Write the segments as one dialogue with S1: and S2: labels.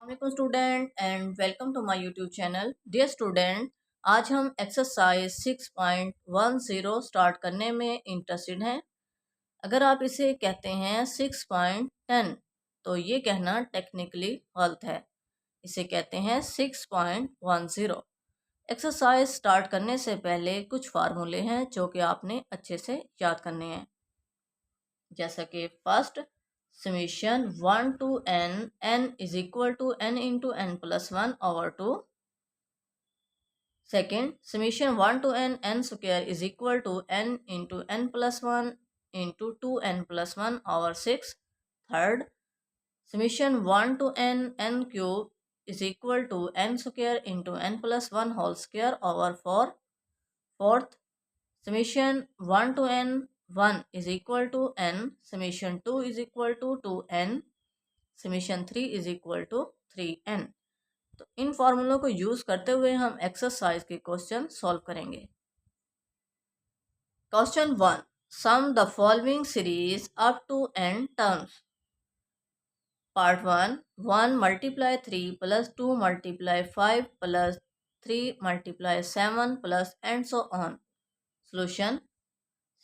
S1: अस्सलाम student and welcome to my YouTube channel. Dear student, आज हम एक्सरसाइज 6.10 स्टार्ट करने में इंटरेस्टेड हैं। अगर आप इसे कहते हैं 6.10 तो ये कहना टेक्निकली गलत है। इसे कहते हैं 6.10। एक्सरसाइज स्टार्ट करने से पहले कुछ फार्मूले हैं जो कि आपने अच्छे से याद करने हैं। जैसा कि first, summation 1 to n is equal to n into n plus 1 over 2. Second, summation 1 to n square is equal to n into n plus 1 into 2n plus 1 over 6. Third, summation 1 to n cube is equal to n square into n plus 1 whole square over 4. Fourth, summation 1 to n 1 is equal to n, summation 2 is equal to 2n, summation 3 is equal to 3n। तो इन फॉर्मूलों को use करते हुए हम exercise के question solve करेंगे। Question 1, sum the following series up to n terms. Part 1, 1 multiply 3 plus 2 multiply 5 plus 3 multiply 7 plus and so on. Solution,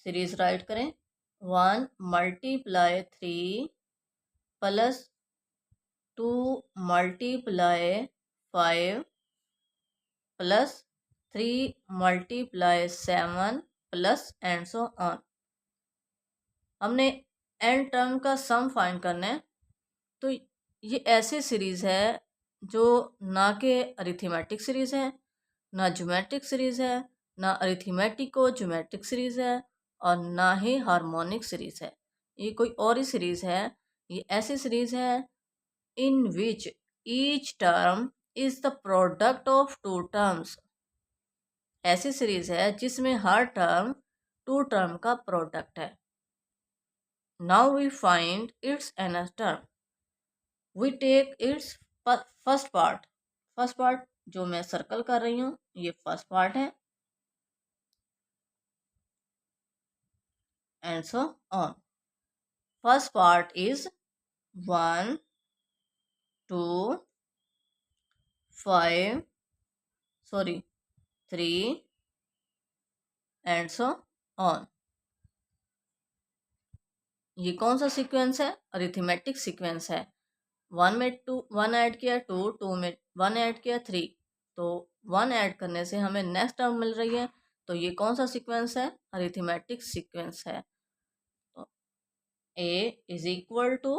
S1: series write करें। 1 multiply 3 plus 2 multiply 5 plus 3 multiply 7 plus and so on. हमने n term का sum find करना है। तो ये ऐसी series है जो ना के अरिथमेटिक सीरीज़ है, ना ज्योमेट्रिक सीरीज़ है, ना अरिथमेटिको ज्योमेट्रिक सीरीज़ है और ना ही हार्मोनिक सीरीज़ है। ये कोई और ही सीरीज़ है। ये ऐसी सीरीज़ है in which each term is the product of two terms। ऐसी सीरीज है जिसमें हर टर्म टू टर्म का प्रोडक्ट है। Now we find its nth term. We take its first part. First part जो मैं सर्कल कर रही हूँ ये फर्स्ट पार्ट है and so on. First part is 1 2 5 3 and so on. ये कौन सा सीक्वेंस है? अरिथमेटिक सीक्वेंस है। 1 में 1 ऐड किया, 2 में 1 ऐड किया, 3, तो 1 ऐड करने से हमें नेक्स्ट टर्म मिल रही है। तो ये कौन सा सीक्वेंस है? अरिथमेटिक सीक्वेंस है। तो a is equal to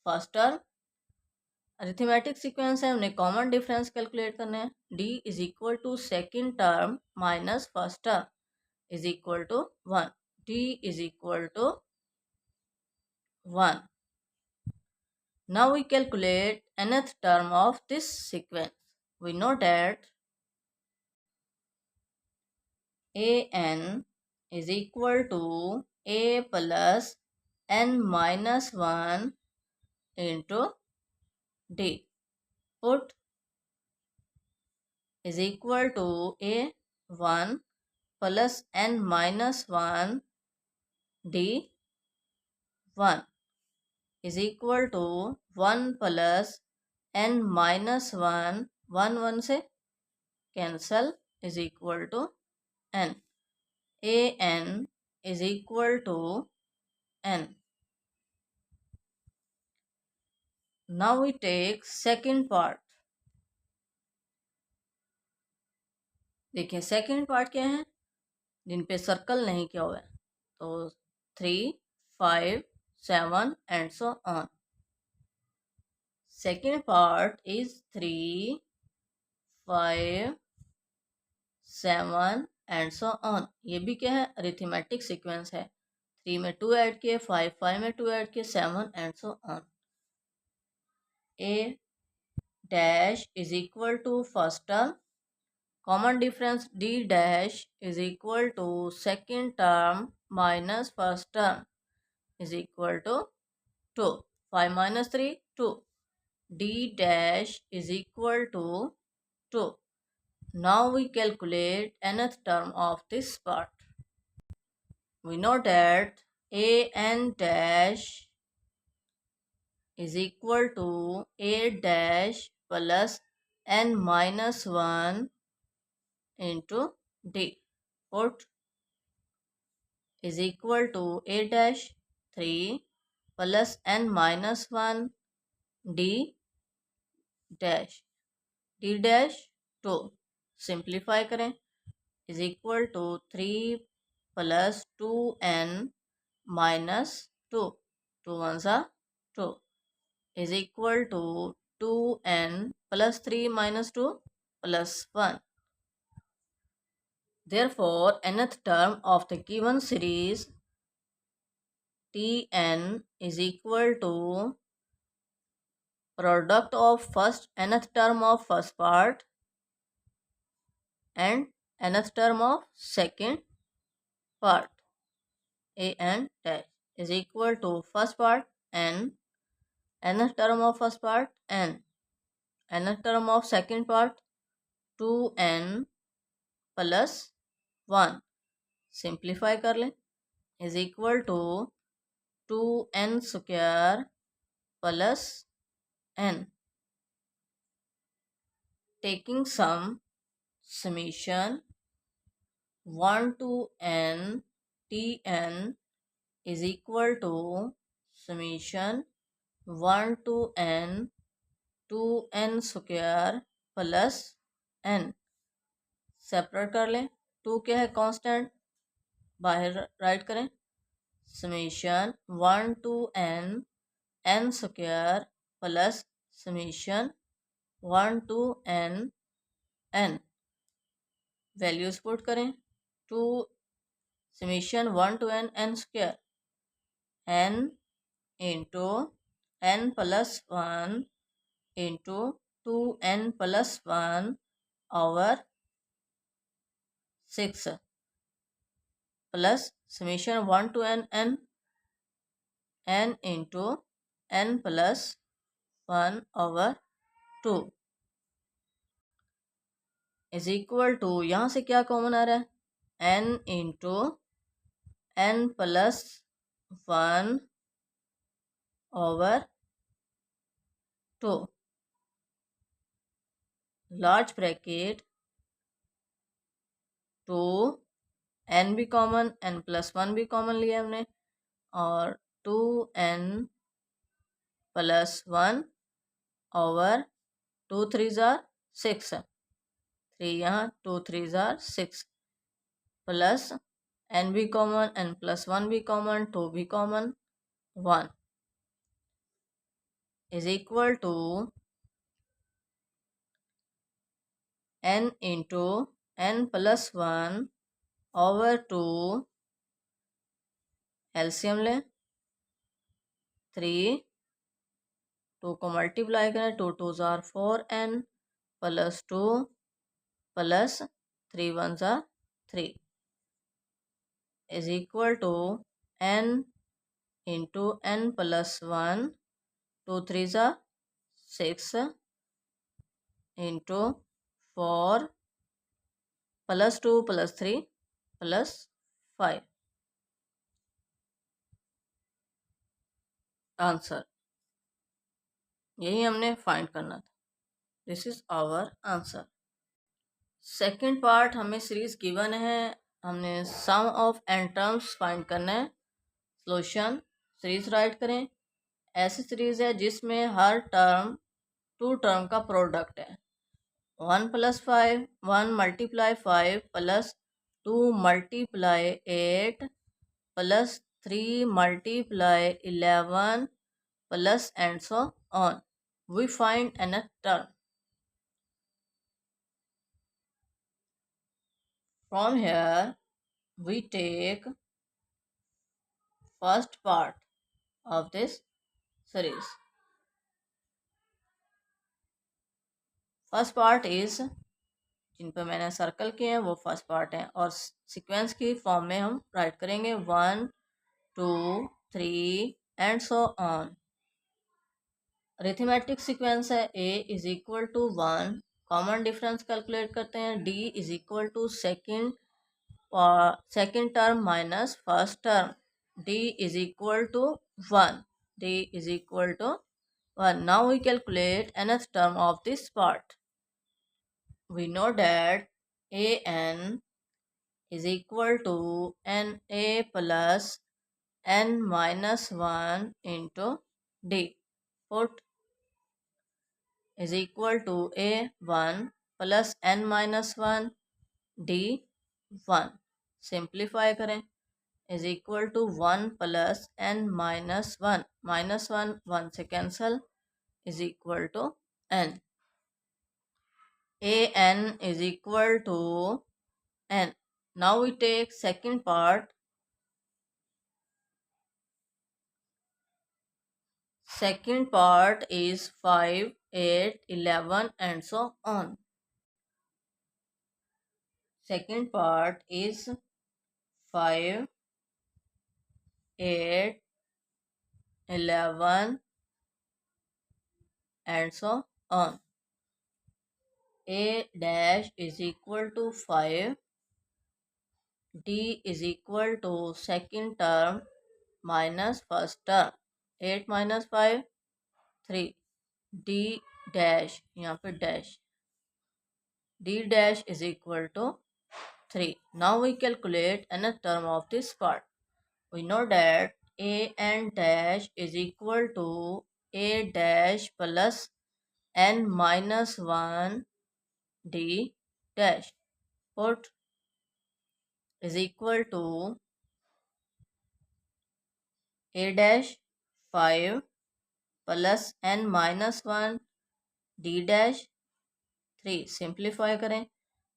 S1: first term. Arithmetic sequence है, हमने कॉमन डिफरेंस कैलकुलेट करना है। d is equal to second term minus first term is equal to 1। d is equal to 1। Now we calculate nth term of this sequence. We know that an is equal to a plus n minus 1 into d. Put is equal to a 1 plus n minus 1 d 1 is equal to 1 plus n minus 1 1 से cancel is equal to n। an is equal to n। Now we take second part। देखिए second part क्या है, जिन पे circle नहीं किया हुआ है। तो 3 5 7 and so on. Second part is 3 5 7 and so on. ये भी क्या है? अरिथमेटिक सीक्वेंस है। 3 में 2 ऐड किए, 5 में 2 ऐड किए, 7 and so on. a dash is equal to first term, common difference d dash is equal to second term minus first term is equal to 2। 5 minus 3 2। d dash is equal to 2। Now we calculate nth term of this part। We know that an dash is equal to a dash plus n minus 1 into d. Put is equal to a dash 3 plus n minus 1 d dash d dash 2. Simplify करें is equal to 3 plus 2n minus 2. 2 ones are 2 is equal to 2n plus 3 minus 2 plus 1. Therefore, nth term of the given series Tn is equal to product of first nth term of first part and nth term of second part a n dash is equal to first part n, nth term of first part n, nth term of second part 2n plus 1. Simplify कर लें is equal to 2n square plus n. Taking sum summation 1 to n Tn is equal to summation 1 to n 2n square plus n. Separate कर लें 2 क्या है constant बाहर write करें summation 1 to n square plus summation 1 to n values put करें 2 summation 1 to n square n into n plus 1 into 2n plus 1 over 6 plus summation 1 to n into n plus 1 over 2 is equal to यहाँ से क्या common आ रहा है n into n plus 1 over 2 large bracket 2 n भी common n plus 1 भी common लिया हमने और 2n प्लस 1 ओवर 2 3 जार 6 3 यहाँ 2 3 जार 6 प्लस n भी कॉमन n प्लस 1 भी कॉमन 2 भी common 1 is equal to n into n plus 1 over 2 LCM लें 3 2 को मल्टीप्लाई करें 2 2 जार 4n प्लस 2 प्लस 3 1 जार 3 is equal to n into n plus 1 2 3 जार 6 into 4 plus 2 plus 3 plus 5 answer यही हमने फाइंड करना था this is our answer second part हमें सीरीज गिवन है हमने sum of N terms find करना है सॉल्यूशन सीरीज राइट करें ऐसी सीरीज है जिसमें हर टर्म 2 टर्म का प्रोडक्ट है 1 plus 5 1 multiply 5 plus 2 multiply 8 plus 3 multiply 11 plus and so on. We find another term. From here, we take first part of this series. First part is जिन पर मैंने circle किए हैं वो फर्स्ट पार्ट है और sequence की form में हम राइट करेंगे 1 2 3 and so on arithmetic sequence है a is equal to 1 common difference calculate करते हैं d is equal to second term minus first term d is equal to 1 d is equal to 1. Now we calculate nth term of this part. We know that an is equal to na plus n minus 1 into d. Put is equal to a1 plus n minus 1 d1. Simplify करें is equal to 1 plus n minus 1. Minus 1 1 से cancel is equal to n. an is equal to n. Now we take second part. Second part is 5, 8, 11 and so on. Second part is 5, 8, 11 and so on. A dash is equal to 5. D is equal to second term minus first term. 8 minus 5, 3. D dash, यहाँ पे dash. D dash is equal to 3. Now we calculate another term of this part. We know that a n dash is equal to a dash plus n minus 1 d dash. Put is equal to a dash 5 plus n minus 1 d dash 3. Simplify करें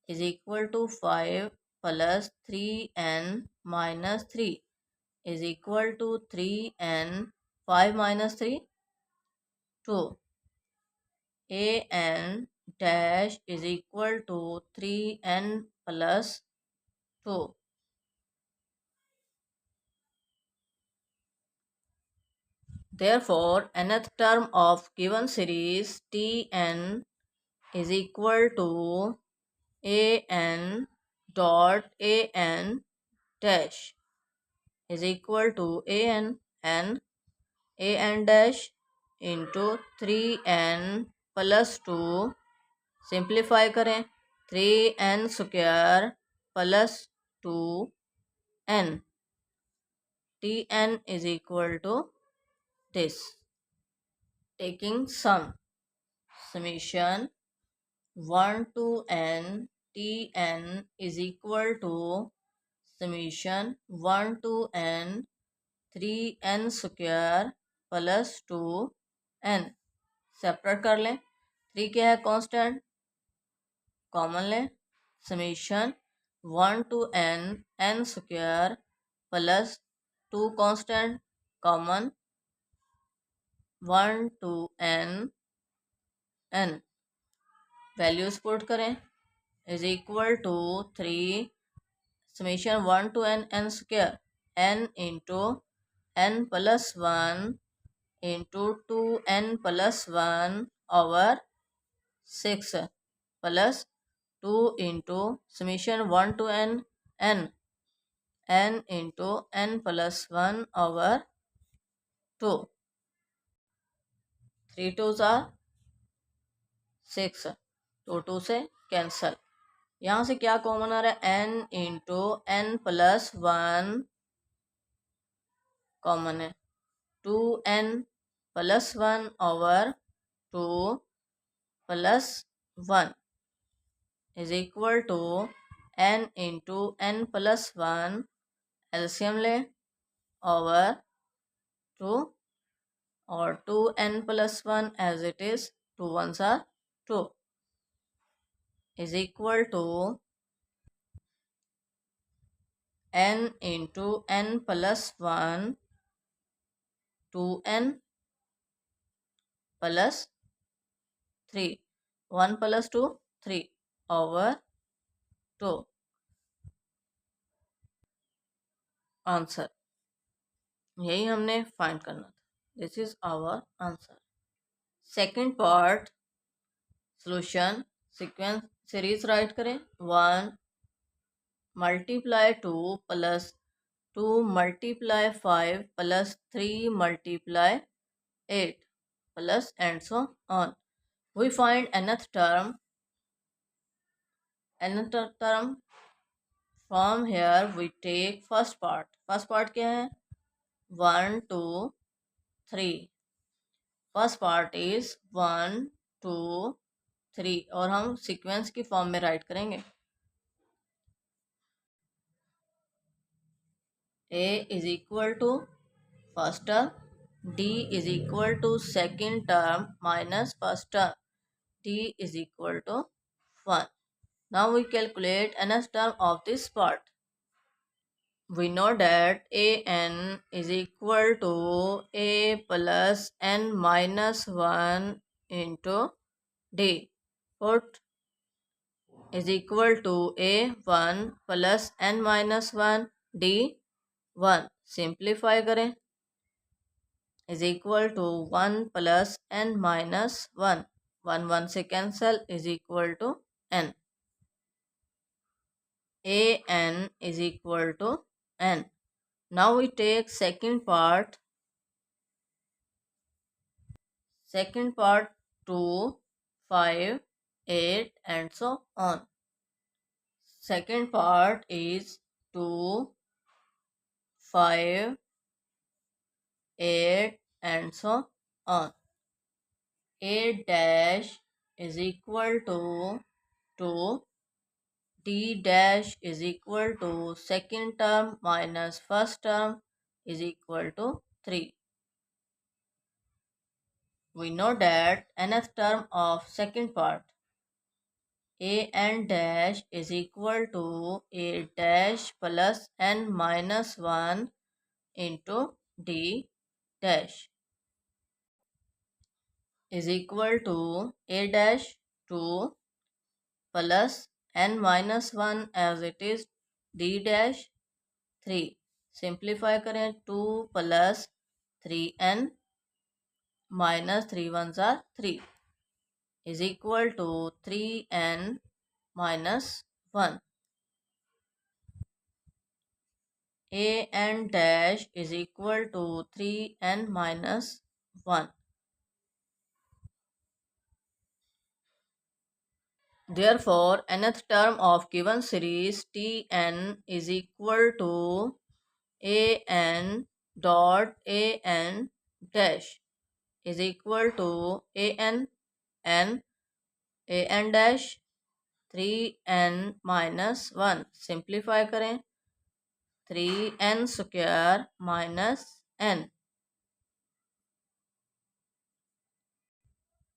S1: is equal to 5 plus 3n minus 3 is equal to 3n. 5 minus 3, 2. an dash is equal to 3n plus 2. Therefore, nth term of given series Tn is equal to an dot an dash is equal to an dash into 3n plus 2. Simplify करें 3n square plus 2n. Tn is equal to this. Taking sum, summation 1 to n Tn is equal to summation 1 to n 3n square plus 2n. Separate कर लें. 3 क्या है constant, common लें. Summation 1 to n square plus 2 constant common 1 to n. Values put करें is equal to 3 summation 1 to n square n into n plus 1 into 2n plus 1 over 6 plus 2 into summation 1 to n into n plus 1 over 2. 3 2s are 6. 2 2 से cancel. यहाँ से क्या common आ रहा है, n into n plus 1 common है. 2n plus 1 over 2 plus 1 is equal to n into n plus 1 LCM ले over 2 और 2n plus 1 as it is 2 1s are 2 is equal to n into n plus 1 2n plus 3 1 plus 2 3 over 2. Answer यही हमने find करना था. This is our answer. Second part solution sequence series write करें. 1 multiply 2 plus 2 multiply 5 plus 3 multiply 8 plus and so on. We find another term. From here we take first part. First part क्या है? 1 2 3. First part is 1 2 3 और हम sequence की form में right करेंगे. A is equal to first term, D is equal to second term minus first term, D is equal to 1. Now we calculate nth term of this part. We know that an is equal to a plus n minus 1 into d. Put is equal to a1 plus n minus 1 d 1. Simplify करें. Is equal to 1 plus n minus 1. 1 से cancel is equal to n. an is equal to n. Now we take second part. Second part 2, 5, 8 and so on. Second part is 2, 5, 8 and so on. 8 dash is equal to 2. D dash is equal to second term minus first term is equal to 3. We know that nth term of second part an dash is equal to a dash plus n minus 1 into d dash is equal to a dash 2 plus n minus 1 as it is d dash 3. Simplify करें 2 plus 3n minus 3 ones are 3 is equal to 3n minus 1. An dash is equal to 3n minus 1. Therefore, nth term of given series Tn is equal to an dot an dash is equal to an dash 3n minus 1. Simplify करें 3n square minus n.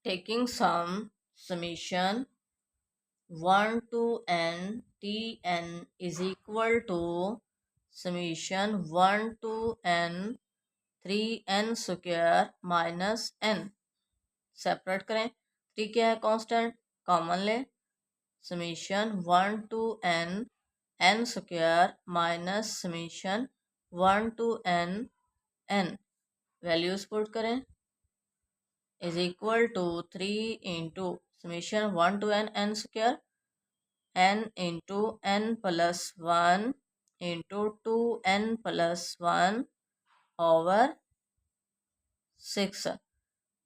S1: Taking some summation 1 to n Tn is equal to summation 1 to n 3n square minus n. Separate करें 3 क्या है constant common ले summation 1 to n square minus summation 1 to n values put करें is equal to 3 into summation 1 to n square n into n plus 1 into 2n plus 1 over 6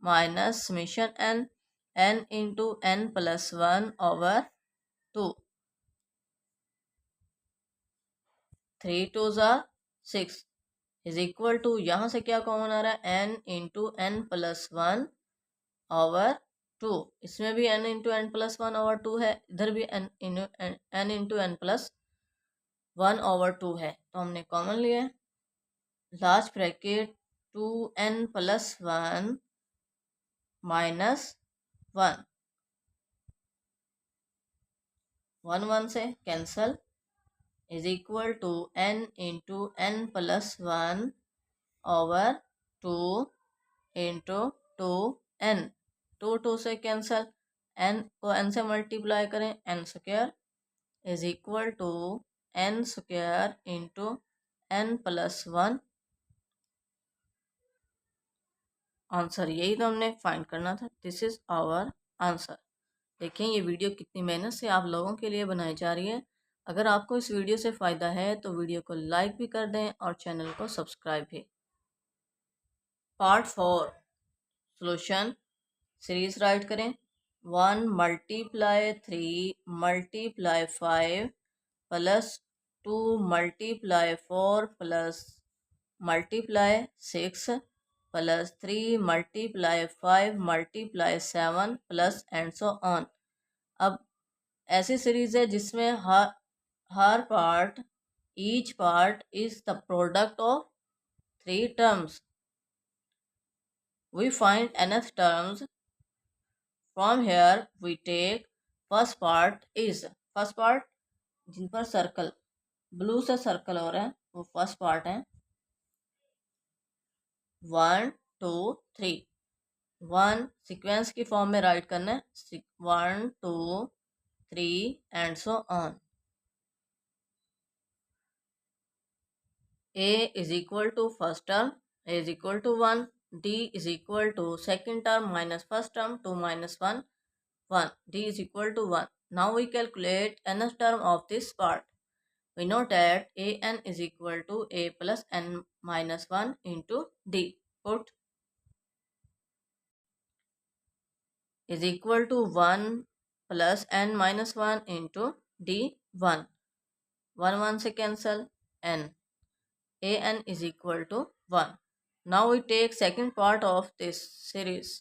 S1: minus summation n into n plus 1 over 2. 3 2s are 6 is equal to यहाँ से क्या common आ रहा है n into n plus 1 over 2. इसमें भी n into n plus 1 over 2 है इधर भी n into n plus 1 over 2 है तो हमने कॉमन लिया है last bracket 2n plus 1 minus 1 1 1 से cancel is equal to n into n plus 1 over 2 into 2n 2 2 से कैंसल n को n से मल्टीप्लाई करें n square is equal to n square into n plus 1. Answer यही तो हमने find करना था. This is our answer. देखें ये वीडियो कितनी मेहनत से आप लोगों के लिए बनाई जा रही है. अगर आपको इस वीडियो से फ़ायदा है तो वीडियो को लाइक भी कर दें और चैनल को सब्सक्राइब भी. पार्ट 4 सोल्यूशन सीरीज राइट करें। 1 multiply 3 multiply 5 plus 2 multiply 4 plus multiply 6 plus 3 multiply 5 multiply 7 plus and so on. अब ऐसी सीरीज है जिसमें हर part each part is the product of 3 terms. We find nth terms. From here we take first part is first part जिन पर circle blue से circle हो रहे हैं वो फर्स्ट पार्ट है 1 2 3। 1 सीक्वेंस की फॉर्म में राइट करना है 1 2 3 and so on. A is equal to first term, A is equal to 1, D is equal to second term minus first term 2 minus 1, 1, D is equal to 1. Now we calculate nth term of this part. We know that an is equal to a plus n minus 1 into d. Put is equal to 1 plus n minus 1 into d 1. 1 1 से cancel n. an is equal to 1. Now we take second part of this series.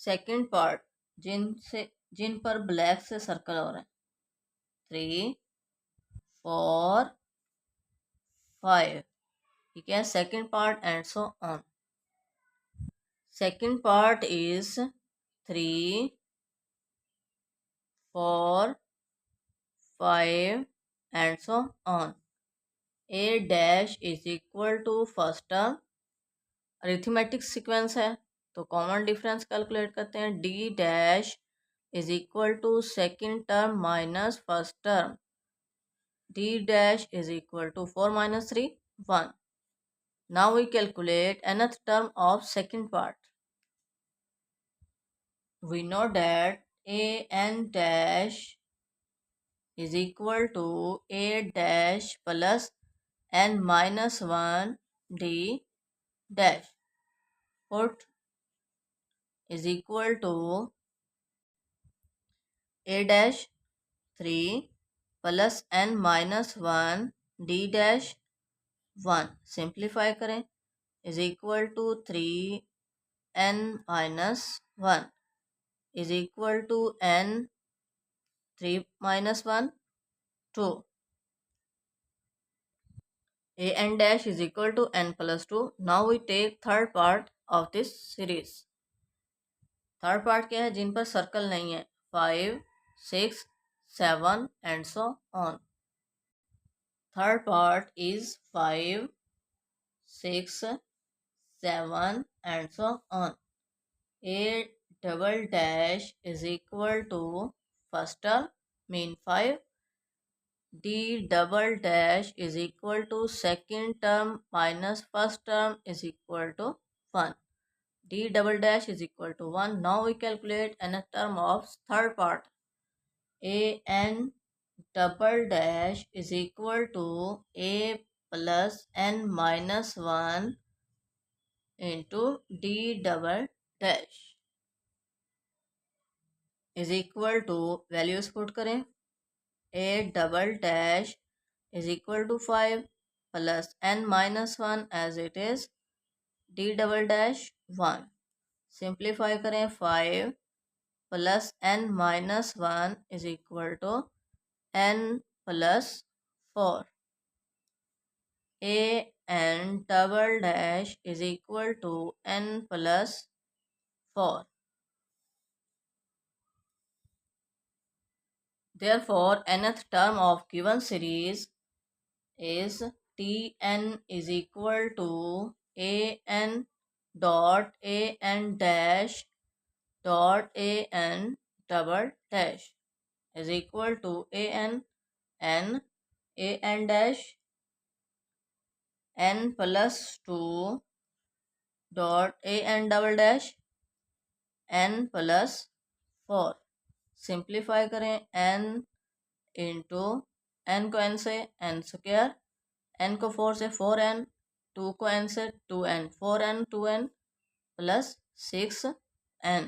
S1: Second part जिन पर black से circle हो रहे हैं 3 4 5, ठीक है। Second part and so on. Second part is 3 4 5 and so on. A dash is equal to first term, arithmetic sequence है तो common difference calculate करते हैं। D dash is equal to second term minus first term, d dash is equal to 4 minus 3 1। Now we calculate nth term of second part. We know that an dash is equal to a dash plus n minus 1 d dash. Put is equal to a dash 3 plus n minus 1 d dash 1. Simplify करें is equal to 3 n minus 1 is equal to n 3 minus 1 2. An dash is equal to n plus 2. Now we take third part of this series. Third part क्या है जिन पर circle नहीं है 5 6 7 and so on. Third part is 5 6 7 and so on. A double dash is equal to first term mean 5, D double dash is equal to second term minus first term is equal to 1. D double dash is equal to 1. Now we calculate nth term of third part. An double dash is equal to A plus n minus 1 into D double dash is equal to values put करें। A double dash is equal to 5 plus n minus 1 as it is d double dash 1. Simplify करें 5 plus n minus 1 is equal to n plus 4. A n double dash is equal to n plus 4. Therefore, nth term of given series is Tn is equal to an dot an dash dot an double dash is equal to an dash n plus 2 dot an double dash n plus 4. Simplify करें n into n को n से n square, n को 4 से 4n, 2 को n से 2n, 4n 2n plus 6n.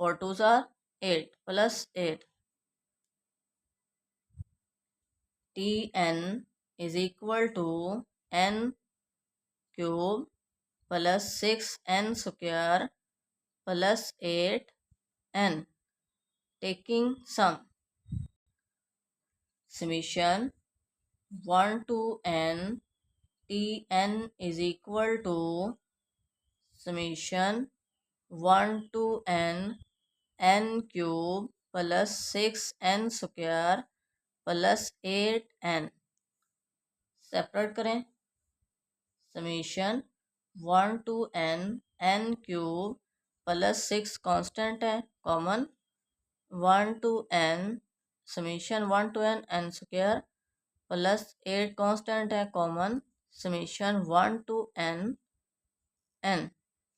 S1: 4 2s are 8 plus 8. Tn is equal to n cube plus 6n square plus 8n. Taking sum. Summation 1 to n Tn is equal to summation 1 to n cube plus 6n square plus 8n. Separate करें. Summation 1 to n cube plus 6 constant है common. 1 to n summation 1 to n square plus 8 constant है common. Summation 1 to n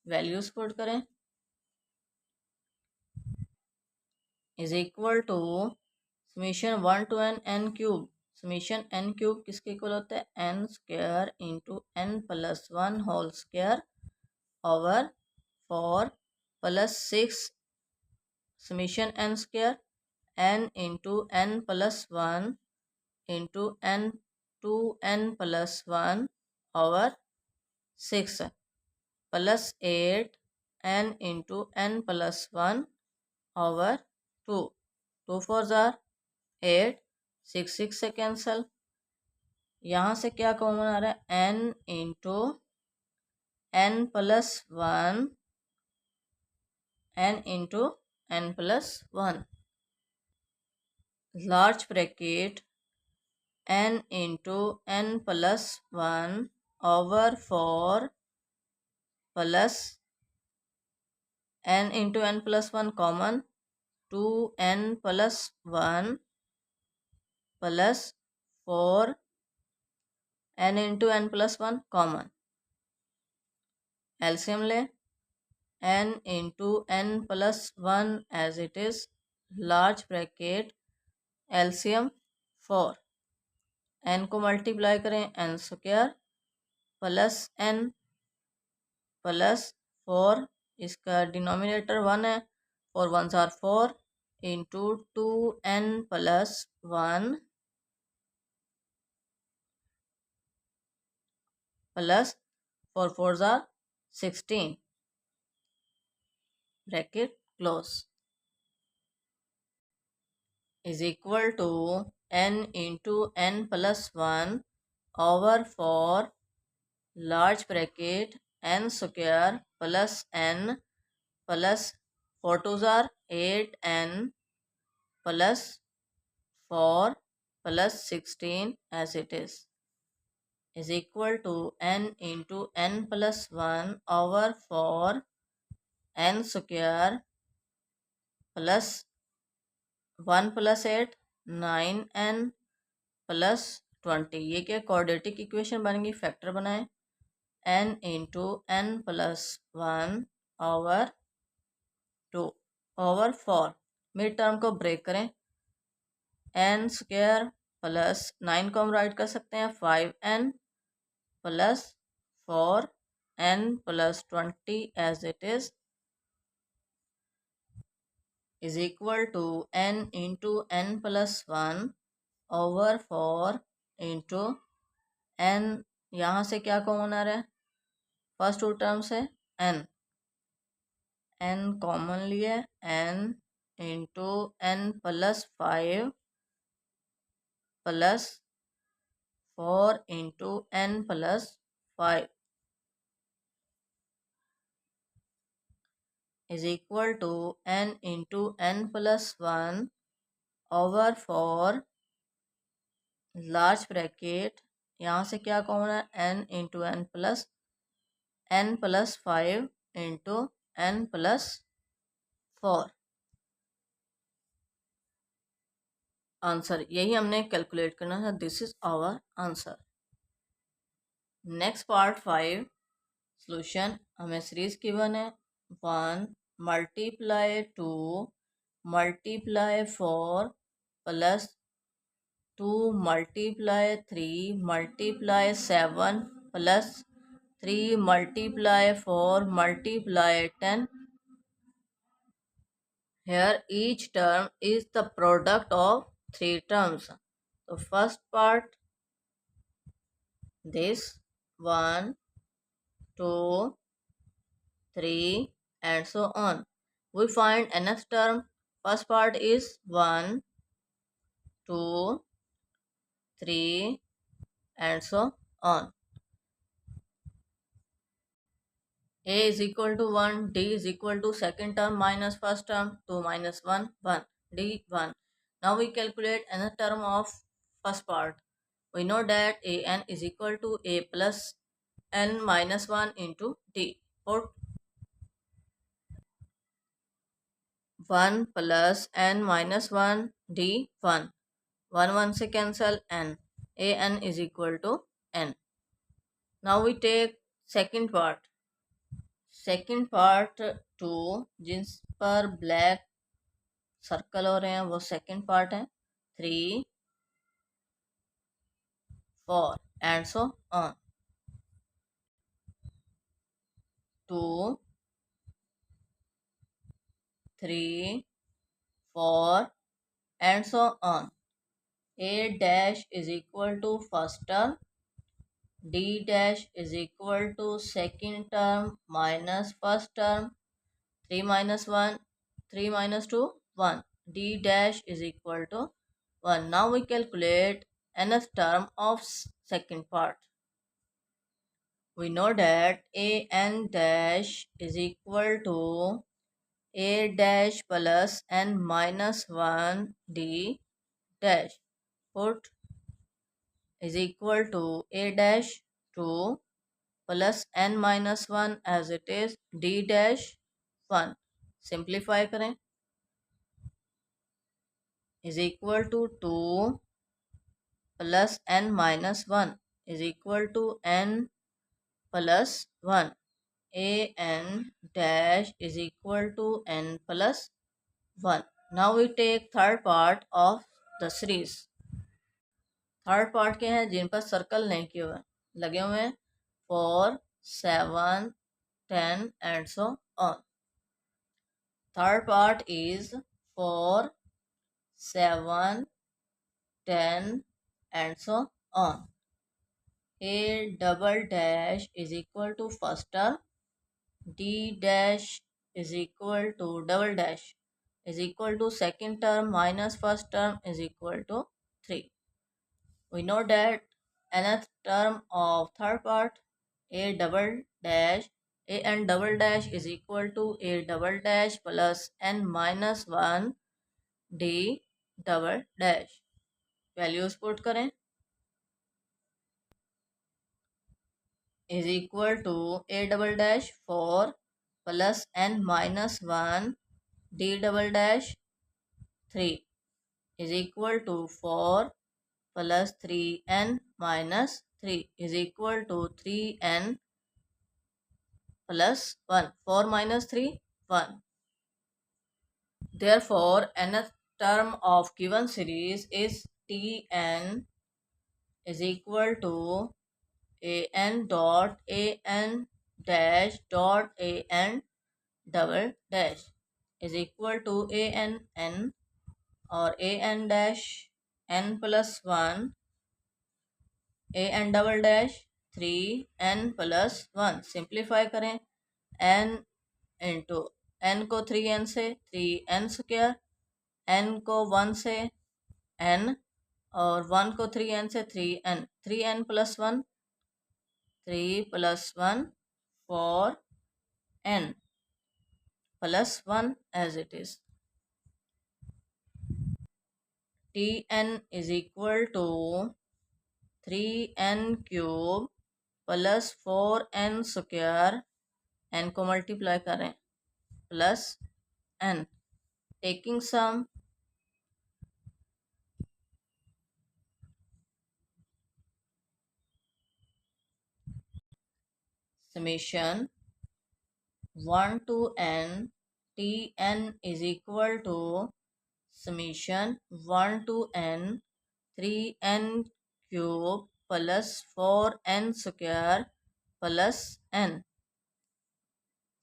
S1: values put करें. Is equal to summation 1 to n cube. Summation n cube किसके इक्वल होता है? n square into n plus 1 whole square over 4 plus 6 summation n square n into n plus 1 into n two n plus 1 over 6 plus 8 n into n plus 1 over 2. 2 4 जार 8 6 6 से cancel. यहाँ से क्या common आ रहा है? n into n plus 1 n into n plus 1 large bracket n into n plus 1 over 4 plus n into n plus 1 common 2n plus 1 plus 4 n into n plus 1 common. LCM ले. n into n plus 1 as it is large bracket LCM 4. n को multiply करें n square plus n plus 4 इसका denominator 1 है. 4 1 are 4 into 2n plus 1 plus 4 4 आर 16 bracket close is equal to n into n plus 1 over 4 large bracket n square plus n plus 4 2 आर 8n plus 4 plus 16 as it is equal to n into n plus 1 over 4 n square plus 1 plus 8 9n plus 20. ये क्या quadratic equation बन गई. Factor बनाए n into n plus 1 over 2 over 4. Mid term को break करें. n square plus 9 को हम write कर सकते हैं 5n plus 4n plus 20 as it is equal to n into n plus 1 over 4 into n. यहाँ से क्या कॉमन आ रहा है? फर्स्ट टू टर्म से n कॉमन लिए n into n plus 5 plus 4 into n plus 5 is equal to n into n plus 1 over 4 large bracket. यहाँ से क्या कॉमन है? n into n plus 5 into n plus 4. Answer यही हमने calculate करना था. This is our answer. Next part 5 solution. हमें series given है 1 multiply 2 multiply 4 plus 2 multiply 3 multiply 7 plus 3 multiply 4 multiply 10. Here each term is the product of three terms. The first part, this 1, 2, 3 and so on. We find nth term. First part is 1, 2, 3 and so on. A is equal to 1, D is equal to second term minus first term, 2 minus 1, 1, D 1. Now we calculate nth term of first part. We know that an is equal to a plus n minus 1 into d. Put 1 plus n minus 1 d 1. 1 1 से cancel n. An is equal to n. Now we take second part. Second part 2 जिस पर black circle हो रहे हैं वो second part है. 3 4 and so on. 2 3 4 and so on. A dash is equal to first term, D dash is equal to second term minus first term, 3 minus 1, 3 minus 2, 1. D dash is equal to 1. Now we calculate nth term of second part. We know that an dash is equal to a dash plus n minus 1 d dash. Put is equal to a dash 2 plus n minus 1 as it is d dash 1. Simplify करें is equal to 2 plus n minus 1 is equal to n plus 1. A n dash is equal to n plus 1. Now we take third part of the series. Third part के हैं जिन पर circle नहीं किए हुए लगे हुए हैं 4 7 10 and so on. Third part is 4 7 10 and so on. A double dash is equal to first term, D dash is equal to double dash is equal to second term minus first term is equal to 3. We know that nth term of third part a double dash a n double dash is equal to a double dash plus n minus 1 d double dash. Values put करें is equal to a double dash 4 plus n minus 1 d double dash 3 is equal to 4 plus 3n minus 3 is equal to 3n plus 1. 4 minus 3, 1. Therefore, nth term of given series is Tn is equal to an dot an dash dot an double dash is equal to an n or an dash n plus 1 an double dash 3 n plus 1. Simplify करें n into n को 3n से 3n square n को 1 से n और 1 को 3n से 3n 3n plus 1 3 plus 1 4 n plus 1 as it is. Tn is equal to 3n cube plus 4n square n को multiply करें plus n taking sum summation 1 to n Tn is equal to summation 1 to n 3n cube plus 4n square plus n।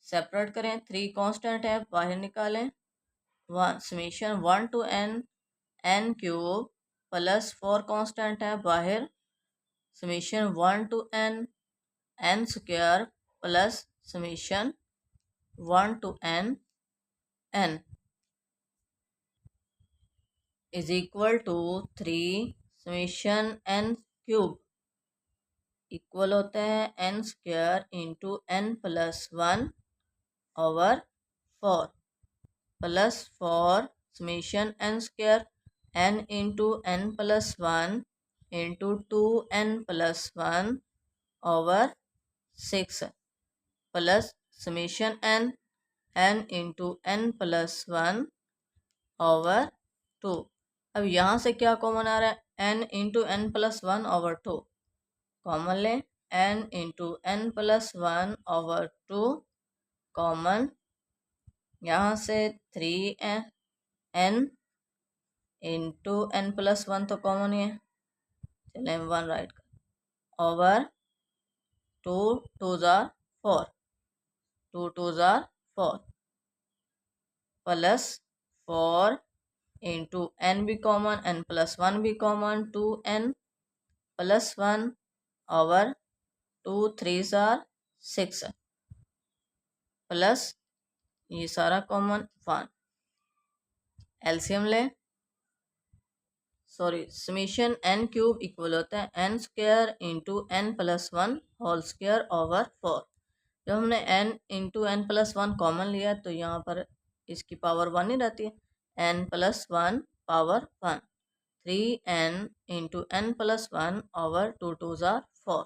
S1: Separate करें, 3 constant है, बाहर निकालें। Summation 1 to n cube plus 4 constant है बाहर। Summation 1 to n square plus summation 1 to n is equal to 3 summation n cube equal होते हैं n square into n plus 1 over 4 plus 4 summation n square n into n plus 1 into 2n plus 1 over 6 plus summation n into n plus 1 over 2। अब यहाँ से क्या common आ रहा है, n into n plus 1 over 2 common लें। n into n plus 1 over 2 common. यहाँ से 3n इंटू n प्लस 1 तो कॉमन ही है, चलें 1 राइट ओवर 2 2 जार 4 2 2 जार 4 प्लस 4 इंटू n भी कॉमन, n प्लस 1 भी कॉमन, 2n प्लस 1 ओवर 2 3 जार 6 प्लस ये सारा कॉमन 1। एलसीएम ले, sorry summation n cube equal होता है n square into n plus 1 whole square over 4। जब हमने n into n plus 1 common लिया तो यहाँ पर इसकी पावर 1 ही रहती है, n plus 1 power 1। 3n into n plus 1 over 2 2 जार 4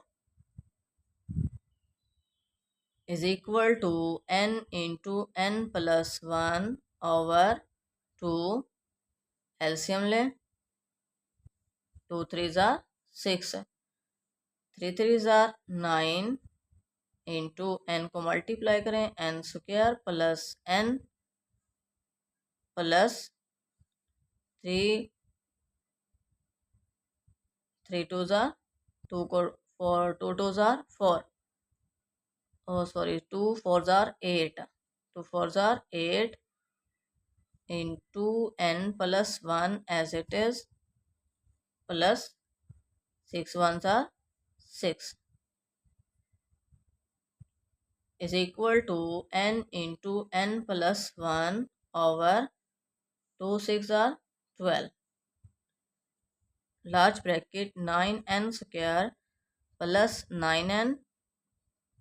S1: is equal to n into n plus 1 over 2। LCM ले, 2 3 जार 6 3 3 जार 9 इंटू n को मल्टीप्लाई करें n square plus n plus 3 3 2 जार 2 को 4 2 2 जार 4 सॉरी 2 4 जार 8 2 4 जार 8 into n plus 1 as it is plus 6 1 जार 6 is equal to n into n plus 1 over 2 6 जार 12 large bracket 9n square plus 9n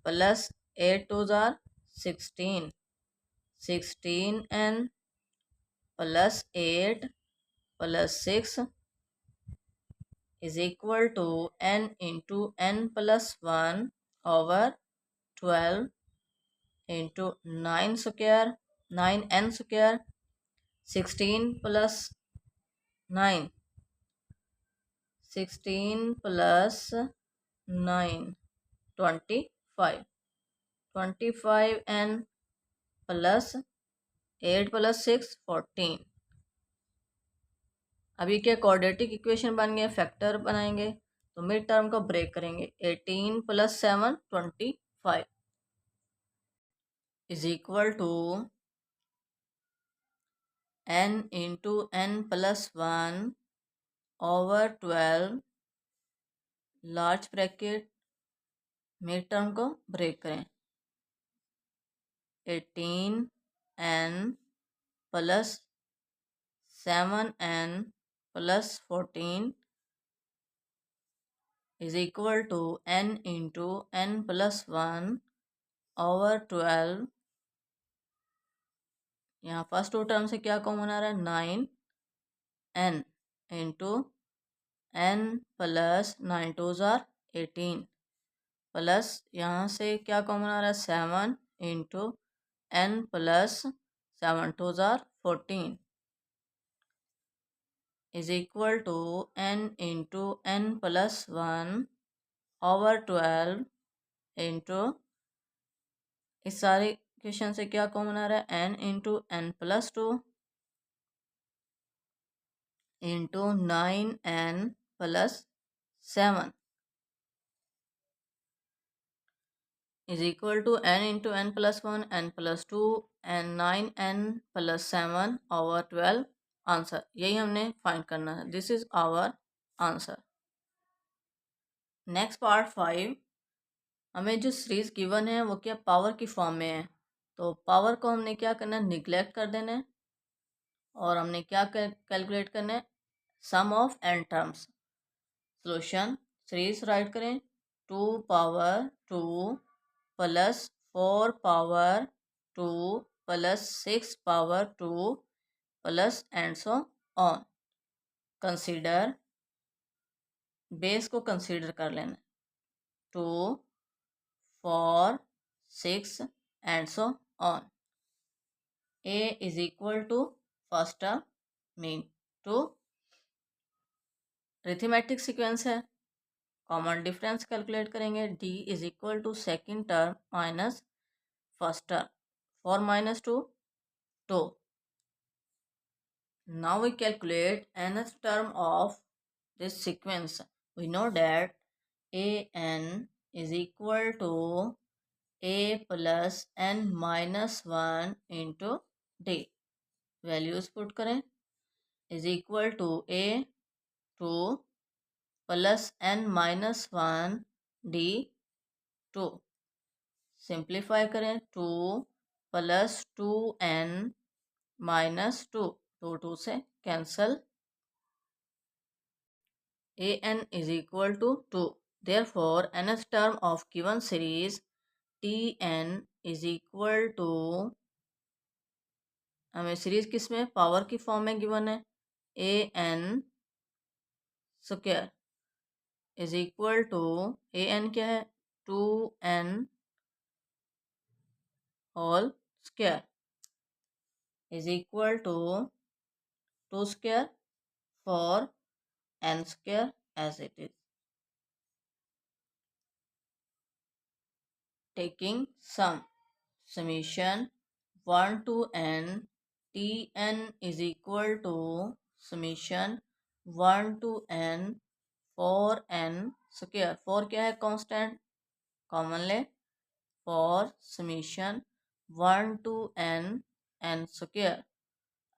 S1: plus 8 2 जार 16 16n plus 8 plus 6 is equal to n into n plus 1 over 12 into 9 square 9n square 16 plus 9 16 plus 9 25 25n plus 8 plus 6 14। अभी क्या quadratic equation बन गया, factor बनाएंगे तो mid term को break करेंगे। 18 plus 7 25 is equal to n into n plus 1 over 12 large bracket mid term को break करें। 18n plus 7n plus 14 is equal to n into n plus 1 over 12। यहाँ first two term से क्या common आ रहा है, 9n into n plus 9 2 जार 18 plus यहाँ से क्या कॉमन आ रहा है, 7 इंटू n प्लस 7 2 जार 14 is equal to n into n plus 1 over 12 into इस सारे क्वेश्चन से क्या कॉमन आ रहा है, n into n plus 2 into 9n plus 7 is equal to n into n plus 1, n plus 2, n 9 n plus 7 over 12 answer. यही हमने find करना है। This is our answer. Next part 5, हमें जो सीरीज गिवन है वो क्या पावर की फॉर्म में है। तो पावर को हमने क्या करना है, निगलेक्ट कर देना है और हमने क्या कैलकुलेट करना है, sum of N terms. Solution series write करें, 2 power 2 plus 4 power 2 plus 6 power 2 plus and so on. Consider, base को कंसीडर कर लेना, 2 4 6 and so on. a is equal to first term mean 2, arithmetic sequence है, common difference calculate करेंगे, d is equal to second term minus first term, 4 minus 2 2। Now we calculate nth term of this sequence. We know that an is equal to a plus n minus 1 into d. Values put करें, is equal to a 2 plus n minus 1 d 2। Simplify करें, 2 plus 2n minus 2, 2 से cancel, an is equal to 2। Therefore nth term of given series tn is equal to, हमें series किस में, power की form में given है, an square is equal to, an क्या है, 2n whole square is equal to 2 square for n square as it is. Taking sum, summation 1 to n tn is equal to summation 1 to n 4n square। 4 क्या है, constant, common ले, for summation 1 to n n square.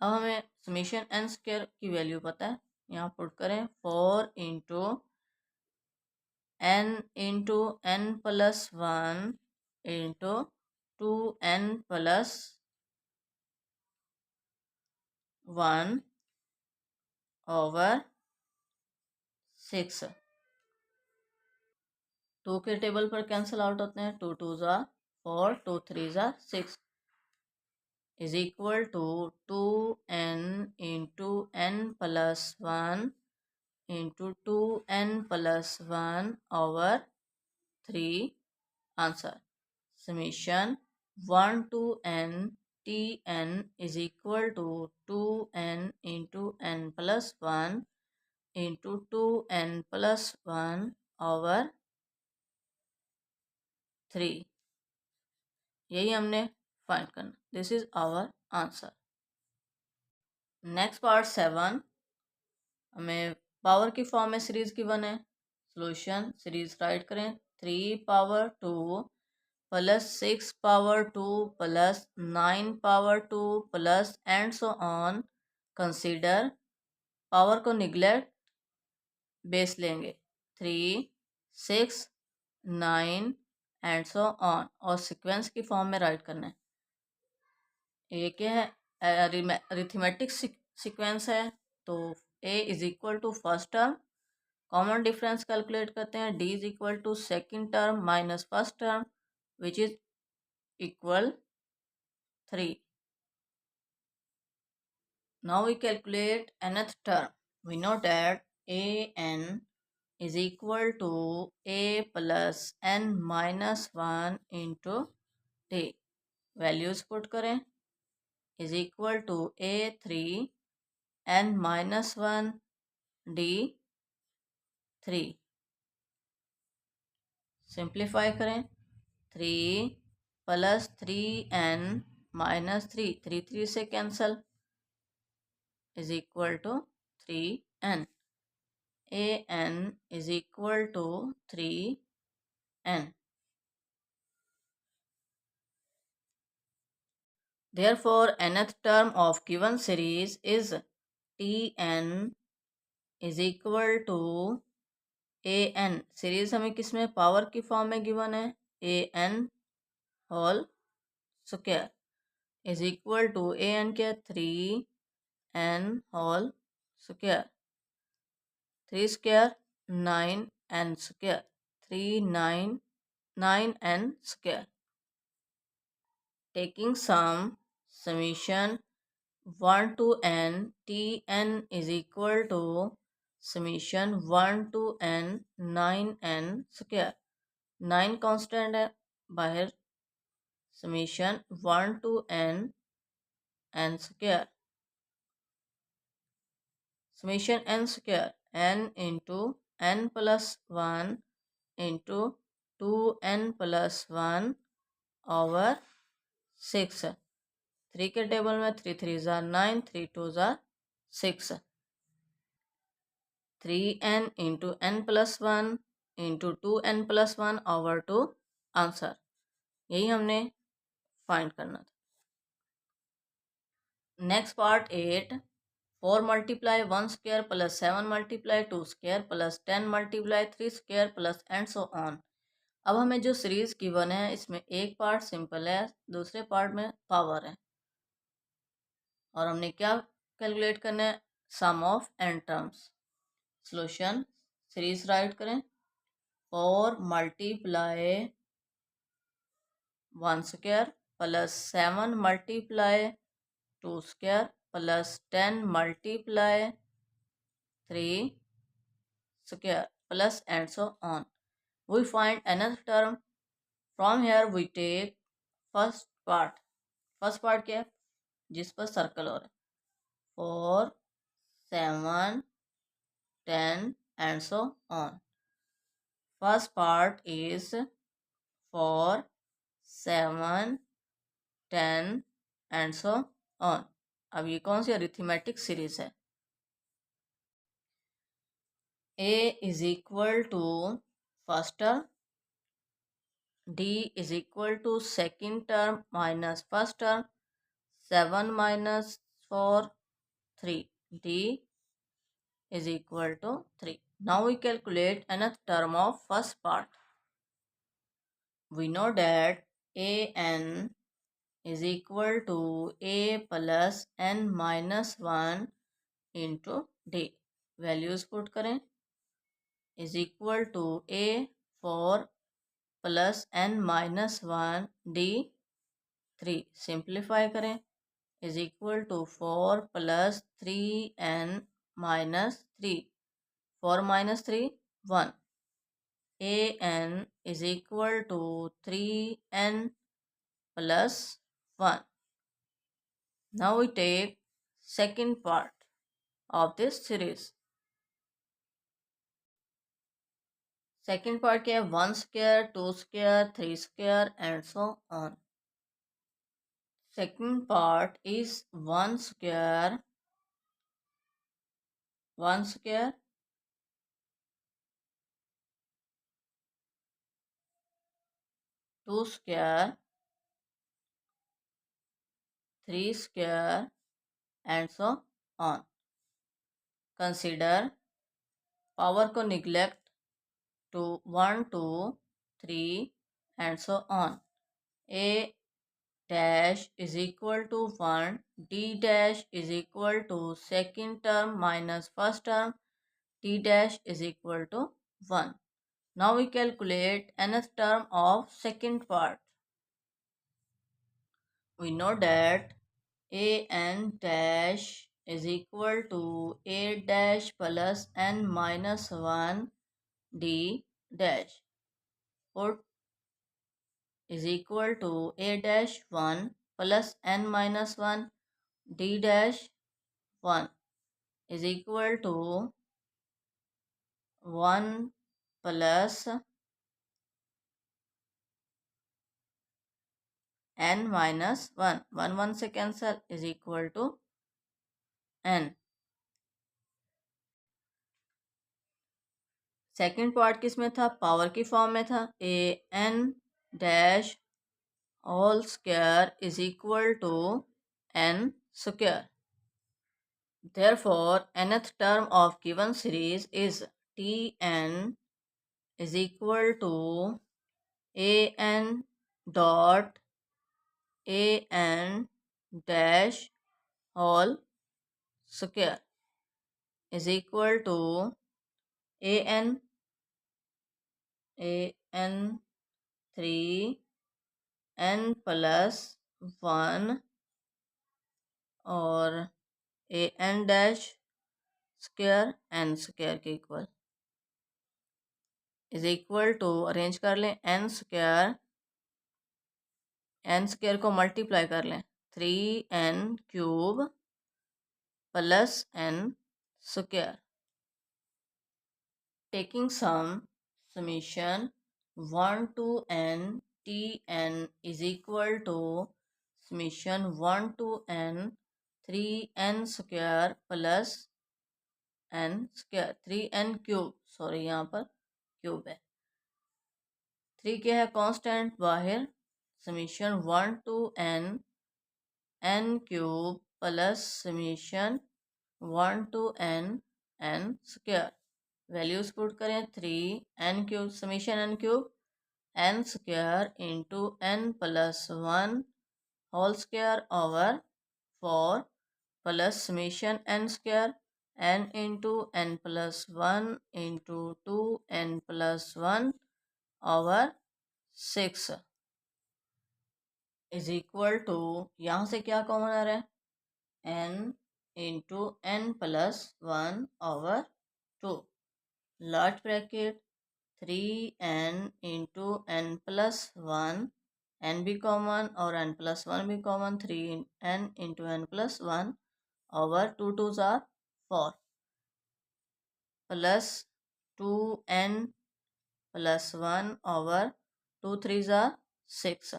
S1: अब हमें summation n square की value पता है, यहाँ put करें, 4 into n plus 1 into 2n plus 1 over 6। 2 के टेबल पर कैंसिल आउट होते हैं, 2 2 ज़ा 4, 2 3 ज़ा 6 is equal to 2n into n plus 1 into 2n plus 1 over 3 answer. Summation 1 to n tn is equal to 2n into n plus 1 into 2n plus 1 over 3। यही हमने find करना। This is our answer. Next part 7, हमें power की form में series given है। Solution series write करें, 3 power 2 plus 6 power 2 plus 9 power 2 plus and so on. Consider, power को neglect, base लेंगे, 3 6 9 एंड सो ऑन, और सीक्वेंस की फॉर्म में राइट करना है। ये क्या है, अरिथमेटिक सीक्वेंस है, तो a is equal to first term, common difference calculate करते हैं, d is equal to second term minus first term which is equal 3। Now we calculate nth term. We know that an is equal to a plus n minus 1 into d। Values put करें, is equal to a 3 n minus 1 d 3। Simplify करें, 3 plus 3n minus 3, 3 3 से cancel is equal to 3n। an is equal to 3n। Therefore, nth term of given series is Tn is equal to an. Series हमें किसमें power की form में given है, an whole square is equal to an क्या, 3n whole square, 3 square 9n square, 9n square. Taking sum, summation 1 to n, Tn is equal to summation 1 to n 9n square. 9 constant है बाहर, summation 1 to n square. Summation n square, n into n plus 1 into 2n plus 1 over 6. 3 के table में 3 3 ज़ार 9, 3 2 ज़ार 6. 3n into n plus 1 into 2n plus 1 over 2 answer. यही हमने find करना था. Next part 8. 4 multiply 1 square plus 7 multiply 2 square plus 10 multiply 3 square plus and so on. अब हमें जो सीरीज गिवन है इसमें एक पार्ट सिंपल है, दूसरे पार्ट में पावर है, और हमने क्या कैलकुलेट करना है, sum of N terms. Solution series write करें. 4 multiply 1 square plus 7 multiply 2 square plus 10 multiply 3 square plus and so on. We find another term. From here we take first part. First part क्या है, जिस पर circle हो रहा है, 4 7 10 and so on. First part is 4 7 10 and so on. अब ये कौन सी अरिथमेटिक सीरीज है. A is equal to first term, D is equal to second term minus first term, 7 minus 4 3, D is equal to 3. Now we calculate another term of first part. We know that an is equal to a plus n minus 1 into d. Values put करें, is equal to a 4 plus n minus 1 d 3. Simplify करें, is equal to 4 plus 3n minus 3. 4 minus 3 1. an is equal to 3n plus 1. Now we take second part of this series. Second part क्या है, 1 square 2 square 3 square and so on. Second part is 1 square 1 square 2 square 3 square and so on. Consider power को neglect to 1 2 3 and so on. A dash is equal to 1, D dash is equal to second term minus first term, T dash is equal to 1. Now we calculate nth term of second part. We know that an dash is equal to a dash plus n minus 1 d dash. Put is equal to a dash 1 plus n minus 1 d dash 1 is equal to 1 plus n minus 1. 1 1 से cancel is equal to n. Second part किस में था, power की form में था. a n dash all square is equal to n square. Therefore, nth term of given series is Tn is equal to An dot An dash whole square is equal to An 3 n plus 1 और An dash square n square के equal is equal to arrange कर लें n square को multiply कर लें 3n cube plus n square taking summation 1 to n Tn is equal to summation 1 to n 3n square plus n square 3n cube sorry यहाँ पर cube है 3 क्या है कांस्टेंट बाहर summation 1 to n cube plus summation 1 to n square values put करें 3 n cube summation n cube n square into n plus 1 whole square over 4 plus summation n square n into n plus 1 into 2n plus 1 over 6 is equal to यहाँ से क्या common आ रहा है n into n plus 1 over 2 large bracket 3n into n plus 1 n भी common और n plus 1 भी common 3n into n plus 1 over 2 2 ज़ार 4 प्लस 2n प्लस 1 ओवर 2 3 ज़ार 6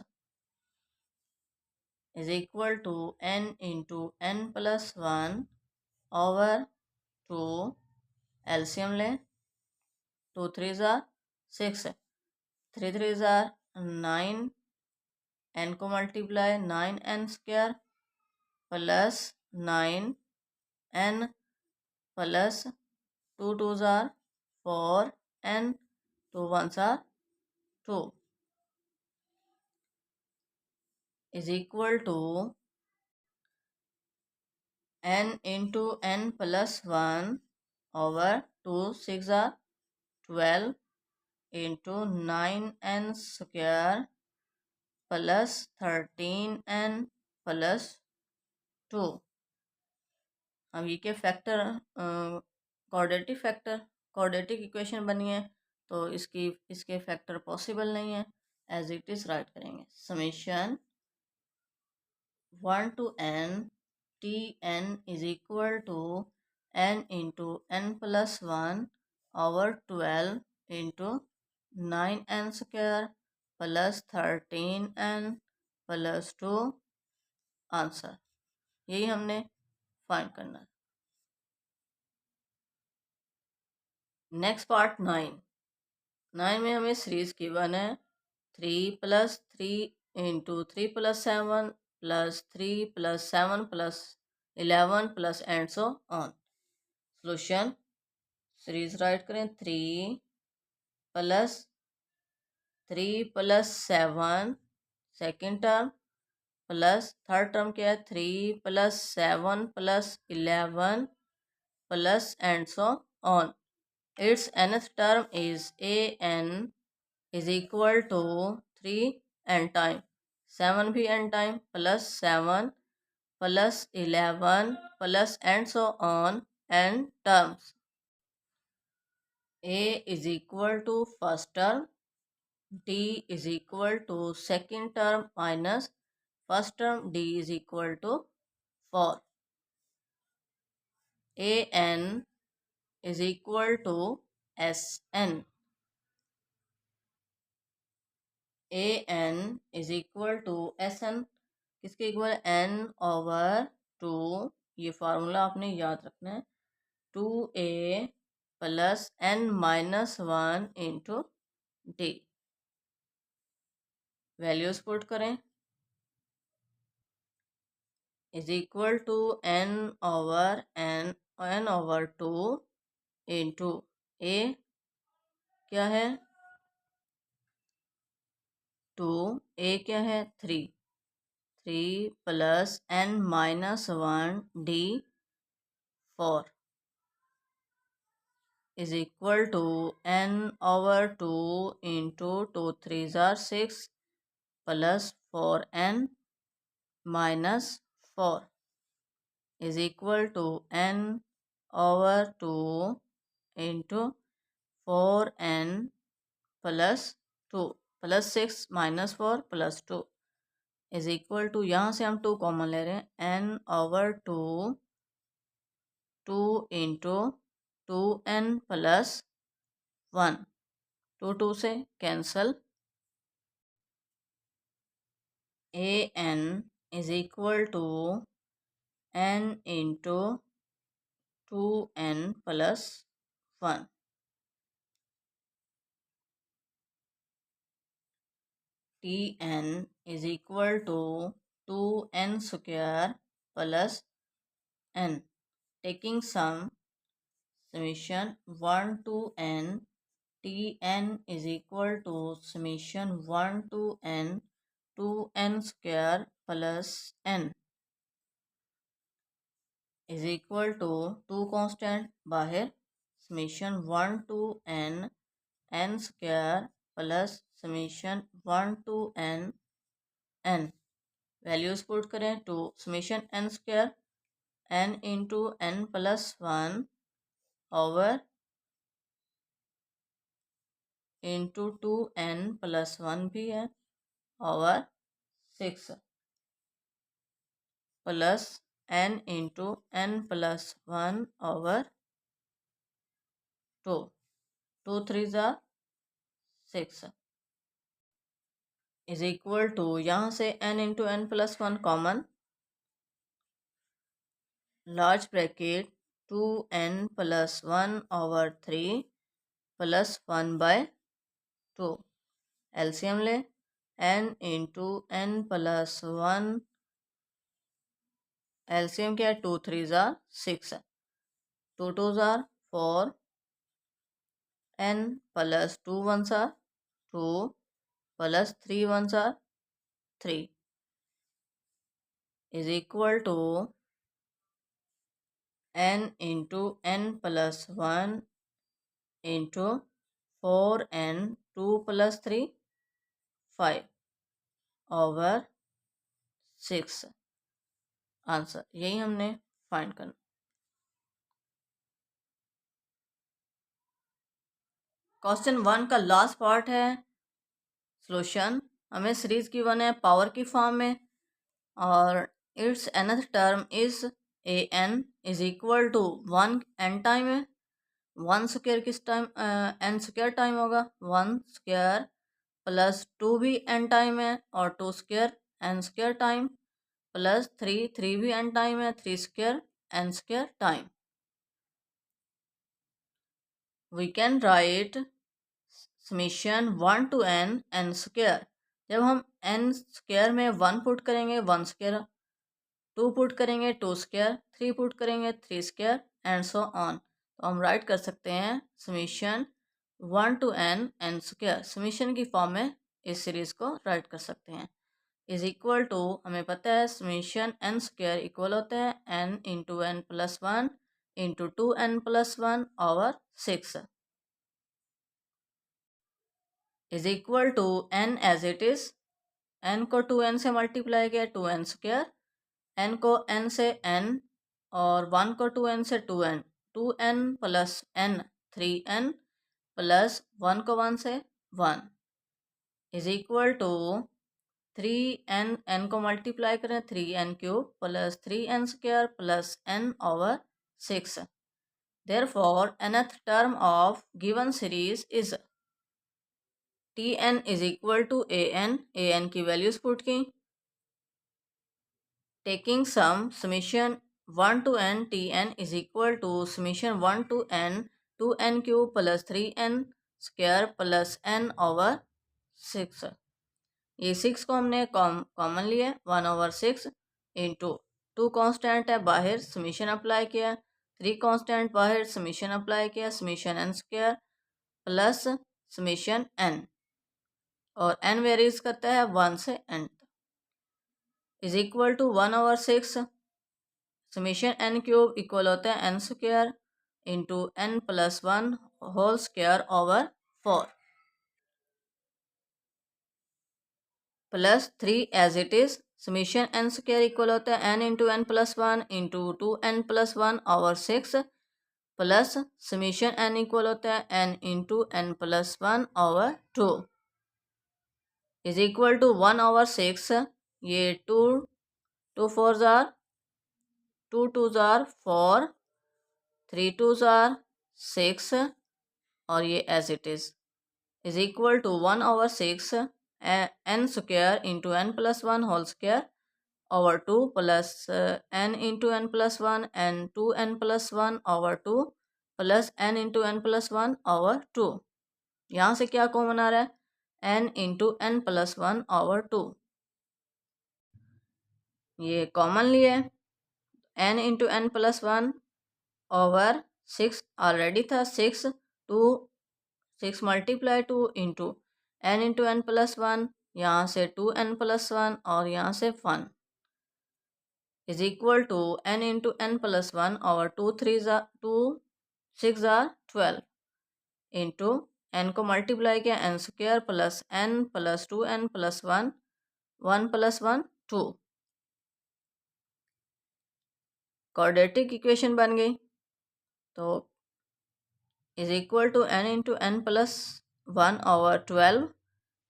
S1: is equal to n into n plus 1 over 2 LCM लें 2 3 ज़ार 6 3 3 ज़ार 9 n को multiply 9n square plus 9n plus 2 2 ज़ार 4n 2 1 ज़ार 2 is equal to n into n plus 1 over 2 6 are 12 into 9n square plus 13n plus 2 अब ये के factor quadratic equation बनी है तो इसके फैक्टर पॉसिबल नहीं है एज इट इज़ राइट करेंगे summation 1 to n Tn is equal to n into n plus 1 over 12 into 9n square plus 13n plus 2 answer यही हमने फाइंड करना है। नेक्स्ट पार्ट 9 में हमें सीरीज गिवन है 3 plus 3 into 3 plus 7 plus 3 plus 7 plus 11 plus and so on। Solution series write करें 3 plus 7 second term plus third term क्या है 3 plus 7 plus 11 plus and so on। its nth term is an is equal to 3 n time 7 भी n time plus 7 plus 11 plus and so on n terms। a is equal to first term d is equal to second term minus first term d is equal to 4 an is equal to sn an is equal to sn किसके equal n over 2 ये formula आपने याद रखना है 2a plus n minus 1 into D values put करें is equal to n/2 into A क्या है 2, ए क्या है 3 plus n-1 d 4 is equal to n/2 into 2 3s are 6 plus 4n-4 is equal to n/2 into 4n plus 2 plus 6 minus 4 plus 2 is equal to, यहाँ से हम 2 common ले रहे हैं, n/2 2 इंटू 2n प्लस 1 2 से cancel an is equal to n into 2n plus 1 tn is equal to 2n square plus n. Taking sum, summation 1 to n, tn is equal to summation 1 to n 2n square plus n is equal to 2 constant बाहर summation 1 to n n square plus summation 1 to n n values put करें तो summation n square n into n plus 1 over into 2n plus 1 भी है over 6 plus n into n plus 1 over 2 2 3s are 6 is equal to, यहाँ से n into n plus 1 common, large bracket 2n plus 1 over 3 plus 1 by 2 LCM ले n into n plus 1 LCM क्या है 2 3s are 6 2 2s are 4 n plus 2 1s are 2 plus 3 1s are 3 is equal to n into n plus 1 into 4n 2 plus 3 5 over 6 answer यही हमने find करना। Question 1 का last part है solution. हमें series given है power की form में और it's another term is a n is equal to 1 n time है 1 स्क्वायर किस टाइम एन स्क्वायर टाइम होगा 1 स्क्वायर प्लस 2 भी एन टाइम है और 2 square n square time plus 3 भी एन टाइम है 3 square n square time. We can write summation 1 to n square. जब हम n स्क्वायर में 1 पुट करेंगे 1 स्क्वायर 2 पुट करेंगे 2 स्क्वायर 3 पुट करेंगे 3 स्क्वायर एंड सो ऑन। तो हम राइट कर सकते हैं summation 1 to n square. Summation की फॉर्म में इस सीरीज को राइट कर सकते हैं। इज इक्वल टू, हमें पता है समेशन n स्क्वायर इक्वल होता है n into n plus 1 into 2n plus 1 over 6 is equal to n as it is. n को 2n से मल्टीप्लाई किया 2n स्क्वायर, n को n से n और 1 को 2n से 2n 2n plus n 3n plus 1 को 1 से 1 is equal to 3n n को मल्टीप्लाई करें 3n cube plus 3n square plus n over 6। Therefore, nth term of given series is tn is equal to an की values put की। Taking sum, summation 1 to n tn is equal to summation 1 to n 2n cube plus 3n square plus n over 6। ये 6 को हमने common लिया 1 over 6 into 2 constant है बाहर, summation apply किया, 3 constant बाहर, समीशन अप्लाई किया, summation n square plus summation n, और n वेरीज करता है 1 से n is equal to 1/6 summation n cube equal होता है n square into n plus 1 whole square over 4 plus 3 as it is summation n square equal होता है n into n plus 1 into 2n plus 1 over 6 plus summation n equal होता है n into n plus 1 over 2 is equal to 1/6 ये 2 4 jar 2 2 जार 4 3 2 jar 6 और ये as it is equal to 1/6 n square into n plus 1 whole square over 2 plus n into n plus 1 n 2n plus 1 over 2 plus n into n plus 1 over 2। यहाँ से क्या common आ रहा है n into n plus 1 over 2, ये common लिए n into n plus 1 over 6 already था 6 2 6 multiply 2 into n into n plus 1, यहाँ से 2n प्लस 1 और यहाँ से 1 is equal to n into n plus 1 और 2 6 जार 12 इंटू n को मल्टीप्लाई किया n square plus n plus 2n plus 1 1 plus 1 2 quadratic equation बन गई। तो is equal to n into n plus 1 over 12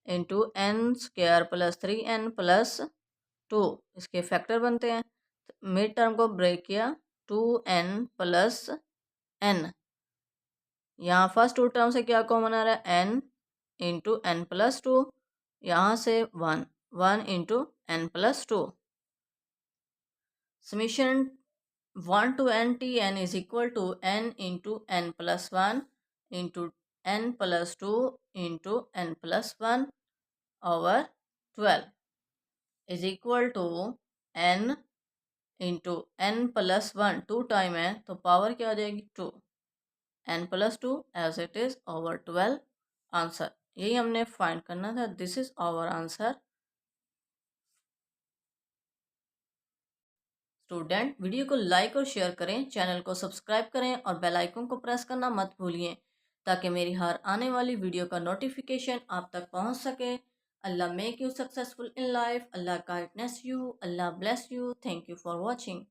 S1: into n square plus 3n plus 2, इसके factor बनते हैं। मिड टर्म को ब्रेक किया 2n प्लस n, यहाँ first two term से क्या कॉमन आ रहा है n इंटू n प्लस 2, यहाँ से 1 into n plus 2 summation 1 to n tn is equal to n into n plus 1 into n plus 2 into n plus 1 over 12 is equal to n into n plus 1 2 time है तो power क्या आ जाएगी 2, n plus 2 as it is over 12 answer. यही हमने find करना था, this is our answer. Student video को लाइक और शेयर करें, चैनल को सब्सक्राइब करें और बेल आइकन को प्रेस करना मत भूलिए ताकि मेरी हर आने वाली वीडियो का नोटिफिकेशन आप तक पहुंच सके। Allah make you successful in life, Allah guidance you, Allah bless you. Thank you for watching.